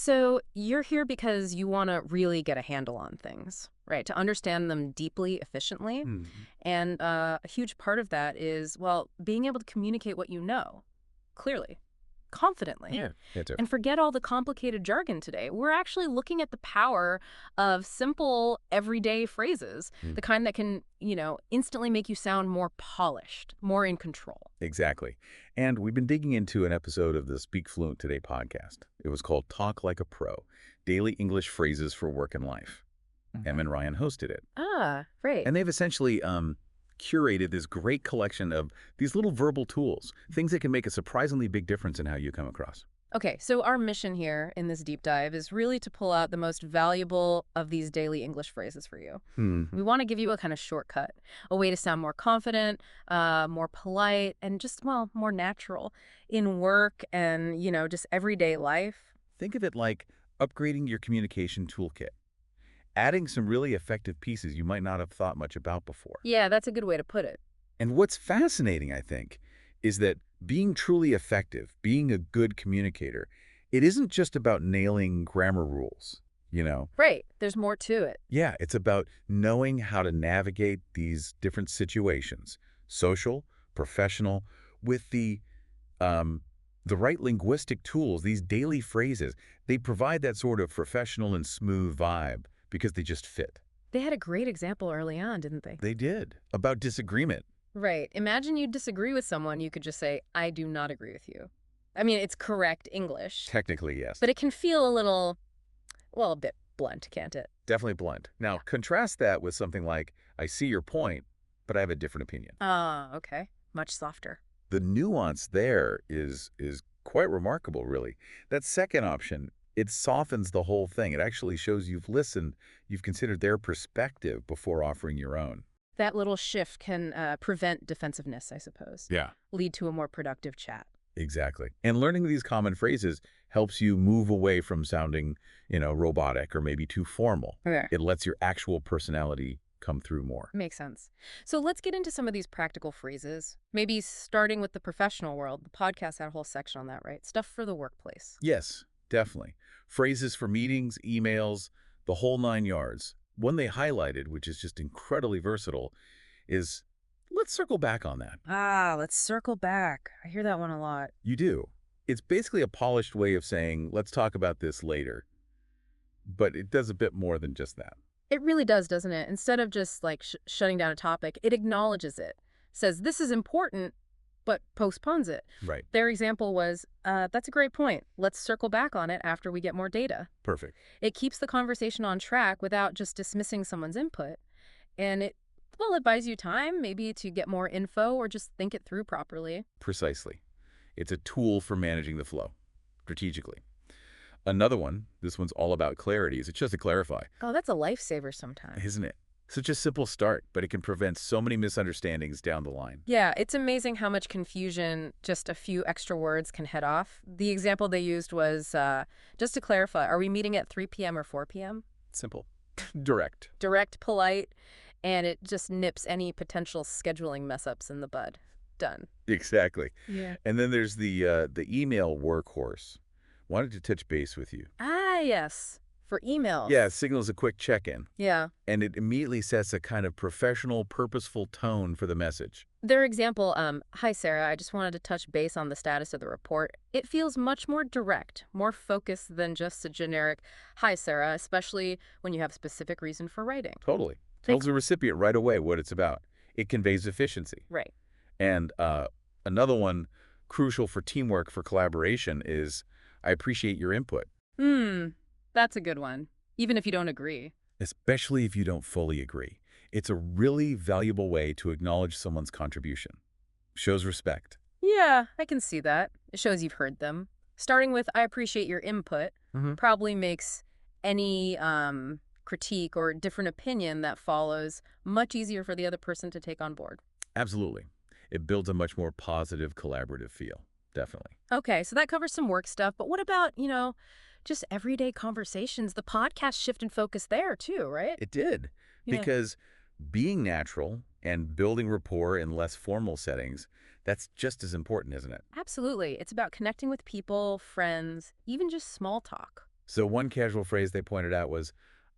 So you're here because you want to really get a handle on things, right? To understand them deeply, efficiently. Hmm. And a huge part of that is, well, being able to communicate what you know clearly, confidently, Yeah. Yeah, too. and forget all the complicated jargon today. We're actually looking at the power of simple, everyday phrases, Mm. the kind that can, instantly make you sound more polished, more in control. Exactly. And we've been digging into an episode of the Speak Fluent Today podcast. It was called Talk Like a Pro, Daily English Phrases for Work and Life. Em Mhm. and Ryan hosted it. Ah, right. And they've essentially curated this great collection of these little verbal tools, things that can make a surprisingly big difference in how you come across. Okay, so our mission here in this deep dive is really to pull out the most valuable of these daily English phrases for you. Hmm. We want to give you a kind of shortcut, a way to sound more confident, more polite, and just, well, more natural in work and, just everyday life. Think of it like upgrading your communication toolkit, adding some really effective pieces you might not have thought much about before. Yeah, that's a good way to put it. And what's fascinating, I think, is that being truly effective, being a good communicator, it isn't just about nailing grammar rules. Right, there's more to it. Yeah, it's about knowing how to navigate these different situations, social, professional, with um, the right linguistic tools, these daily phrases. They provide that sort of professional and smooth vibe because they just fit. They had a great example early on, didn't they? They did. About disagreement. Right. Imagine you disagree with someone, you could just say, I do not agree with you. I mean, it's correct English, Technically, yes. but it can feel a little, well, a bit blunt, can't it? Definitely blunt. Now, contrast that with something like, I see your point, but I have a different opinion. Ah, okay. Much softer. The nuance there is quite remarkable, really. That second option, it softens the whole thing. It actually shows you've listened, you've considered their perspective before offering your own. That little shift can prevent defensiveness, I suppose, Yeah. lead to a more productive chat. Exactly. And learning these common phrases helps you move away from sounding, robotic or maybe too formal. Okay. It lets your actual personality come through more. Makes sense. So let's get into some of these practical phrases, maybe starting with the professional world. The podcast had a whole section on that, right? Stuff for the workplace. Yes, definitely. Phrases for meetings, emails, the whole nine yards. One they highlighted, which is just incredibly versatile, is let's circle back on that. Ah, let's circle back. I hear that one a lot. You do. It's basically a polished way of saying, let's talk about this later. But it does a bit more than just that. It really does, doesn't it? Instead of just like shutting down a topic, it acknowledges it, says this is important, but postpones it. Right. Their example was, that's a great point. Let's circle back on it after we get more data. Perfect. It keeps the conversation on track without just dismissing someone's input. And it buys you time, maybe to get more info or just think it through properly. Precisely. It's a tool for managing the flow, strategically. Another one, this one's all about clarity, is it's just to clarify, Oh, that's a lifesaver sometimes. isn't it? Such a simple start, but it can prevent so many misunderstandings down the line. Yeah, it's amazing how much confusion just a few extra words can head off. The example they used was, just to clarify, are we meeting at 3 p.m. or 4 p.m.? Simple. Direct. Direct, polite, and it just nips any potential scheduling mess-ups in the bud. Done. Exactly. Yeah. And then there's the email workhorse. Wanted to touch base with you. Ah, yes. For emails. Yeah, it signals a quick check-in, Yeah. and it immediately sets a kind of professional, purposeful tone for the message. Their example, hi Sarah, I just wanted to touch base on the status of the report. It feels much more direct, more focused than just a generic, hi Sarah, especially when you have specific reason for writing. Totally. Tells the recipient right away what it's about. It conveys efficiency. Right. And another one crucial for teamwork, for collaboration, is I appreciate your input, That's a good one, even if you don't agree. especially if you don't fully agree. It's a really valuable way to acknowledge someone's contribution. Shows respect. Yeah, I can see that. It shows you've heard them. Starting with, I appreciate your input, probably makes any critique or different opinion that follows much easier for the other person to take on board. Absolutely. It builds a much more positive, collaborative feel. Definitely. Okay, so that covers some work stuff, but what about, just everyday conversations? The podcast shift in focus there too, right? It did. Yeah. Because being natural and building rapport in less formal settings, that's just as important, isn't it? Absolutely. It's about connecting with people, friends, even just small talk. So one casual phrase they pointed out was,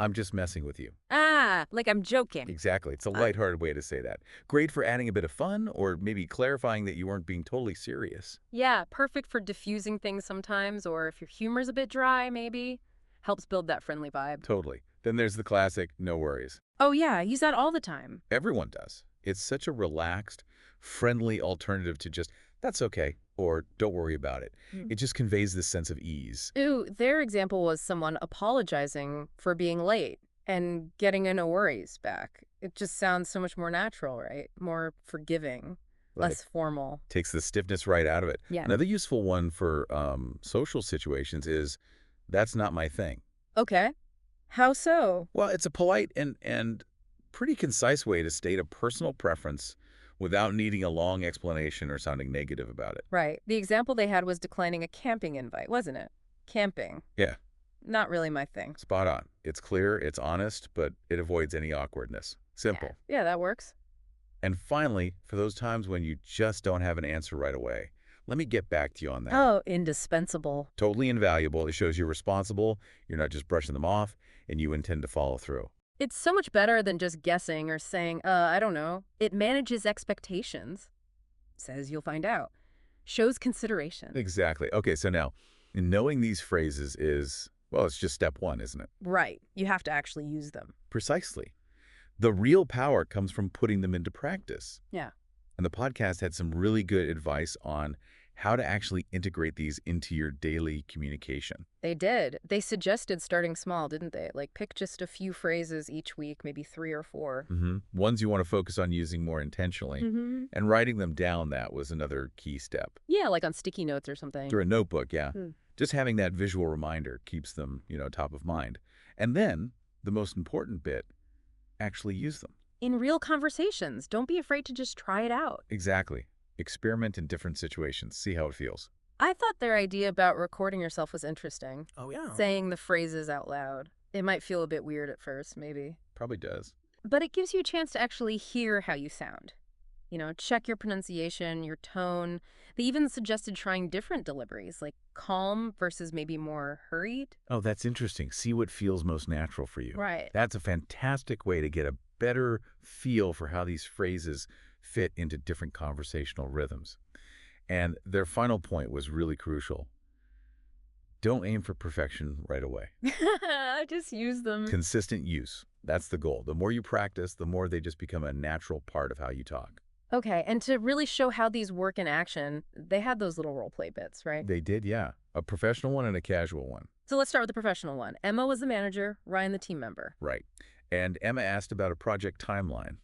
I'm just messing with you. Ah, like I'm joking. Exactly. It's a Uh, lighthearted way to say that. Great for adding a bit of fun or maybe clarifying that you weren't being totally serious. yeah, perfect for diffusing things sometimes, or if your humor's a bit dry, maybe. Helps build that friendly vibe. Totally. Then there's the classic, no worries. Oh yeah, I use that all the time. Everyone does. It's such a relaxed, friendly alternative to just, that's okay, or don't worry about it. Mm. It just conveys this sense of ease. Ooh, their example was someone apologizing for being late and getting a no worries back. It just sounds so much more natural, right? More forgiving, Right. less formal. Takes the stiffness right out of it. Yeah. Another useful one for social situations is, that's not my thing. Okay. How so? Well, it's a polite and pretty concise way to state a personal preference without needing a long explanation or sounding negative about it. Right. The example they had was declining a camping invite, wasn't it? Camping. Yeah, Not really my thing. spot on. It's clear, it's honest, but it avoids any awkwardness. Simple. Yeah, that works. And finally, for those times when you just don't have an answer right away, let me get back to you on that. Oh, indispensable. Totally invaluable. It shows you're responsible, you're not just brushing them off, and you intend to follow through. It's so much better than just guessing or saying, I don't know. It manages expectations. Says you'll find out. Shows consideration. Exactly. Okay, so now, knowing these phrases is, well, it's just step one, isn't it? Right. You have to actually use them. Precisely. The real power comes from putting them into practice. Yeah. And the podcast had some really good advice on how to actually integrate these into your daily communication. They did. They suggested starting small, didn't they? Like pick just a few phrases each week, maybe 3 or 4. Ones you want to focus on using more intentionally. And writing them down, that was another key step. Yeah, like on sticky notes or something. Through a notebook, yeah. Hmm. Just having that visual reminder keeps them, top of mind. And then, the most important bit, actually use them. In real conversations, don't be afraid to just try it out. Exactly. Experiment in different situations. See how it feels. I thought their idea about recording yourself was interesting. Oh, yeah. Saying the phrases out loud. It might feel a bit weird at first, maybe. Probably does. But it gives you a chance to actually hear how you sound. Check your pronunciation, your tone. They even suggested trying different deliveries, like calm versus maybe more hurried. Oh, that's interesting. See what feels most natural for you. Right. That's a fantastic way to get a better feel for how these phrases fit into different conversational rhythms. And their final point was really crucial. Don't aim for perfection right away. Just use them. Consistent use. That's the goal. The more you practice, the more they just become a natural part of how you talk. Okay, and to really show how these work in action, they had those little role play bits, right? They did, yeah. A professional one and a casual one. So let's start with the professional one. Emma was the manager, Ryan the team member. Right. And Emma asked about a project timeline.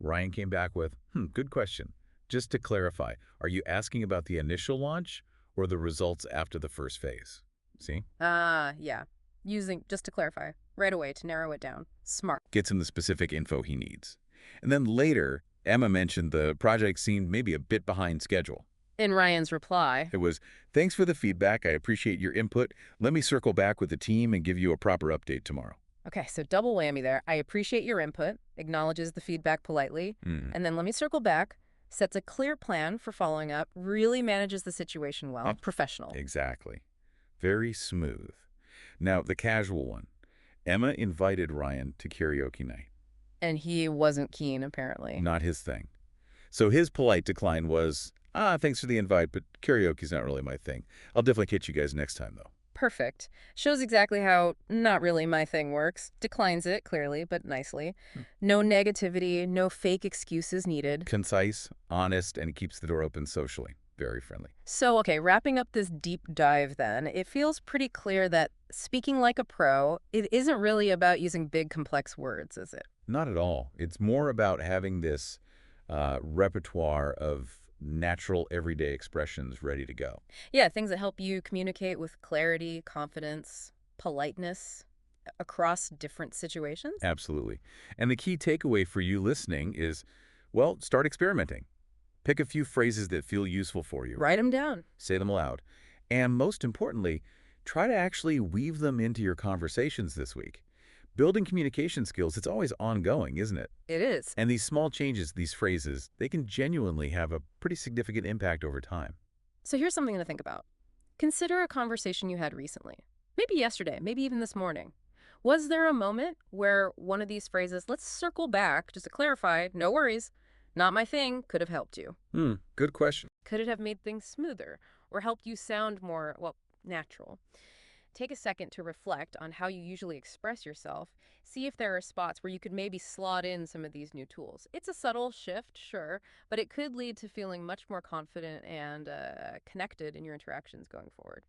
Ryan came back with, good question. Just to clarify, are you asking about the initial launch or the results after the first phase? See? Yeah. Just to clarify, right away to narrow it down. Smart. Gets him the specific info he needs. And then later, Emma mentioned the project seemed maybe a bit behind schedule. In Ryan's reply, It was, thanks for the feedback. I appreciate your input. Let me circle back with the team and give you a proper update tomorrow. okay, so double whammy there. I appreciate your input, acknowledges the feedback politely, and then let me circle back, sets a clear plan for following up, really manages the situation well. Professional. Exactly. Very smooth. Now, the casual one. Emma invited Ryan to karaoke night. And he wasn't keen, apparently. Not his thing. So his polite decline was, thanks for the invite, but karaoke's not really my thing. I'll definitely catch you guys next time, though. Perfect. Shows exactly how not really my thing works. Declines it, clearly, but nicely. No negativity, no fake excuses needed. Concise, honest, and keeps the door open socially. Very friendly. So, okay, wrapping up this deep dive then, it feels pretty clear that speaking like a pro, it isn't really about using big, complex words, is it? Not at all. It's more about having this repertoire of natural, everyday expressions ready to go. Yeah, things that help you communicate with clarity, confidence, politeness across different situations. Absolutely. And the key takeaway for you listening is, well, start experimenting. Pick a few phrases that feel useful for you. Write them down. Say them aloud. And most importantly, try to actually weave them into your conversations this week. Building communication skills, it's always ongoing, isn't it? It is. And these small changes, these phrases, they can genuinely have a pretty significant impact over time. So here's something to think about. Consider a conversation you had recently. Maybe yesterday, maybe even this morning. Was there a moment where one of these phrases, let's circle back, just to clarify, no worries, not my thing, could have helped you? Good question. Could it have made things smoother or helped you sound more, well, natural? Take a second to reflect on how you usually express yourself. See if there are spots where you could maybe slot in some of these new tools. It's a subtle shift, sure, but it could lead to feeling much more confident and connected in your interactions going forward.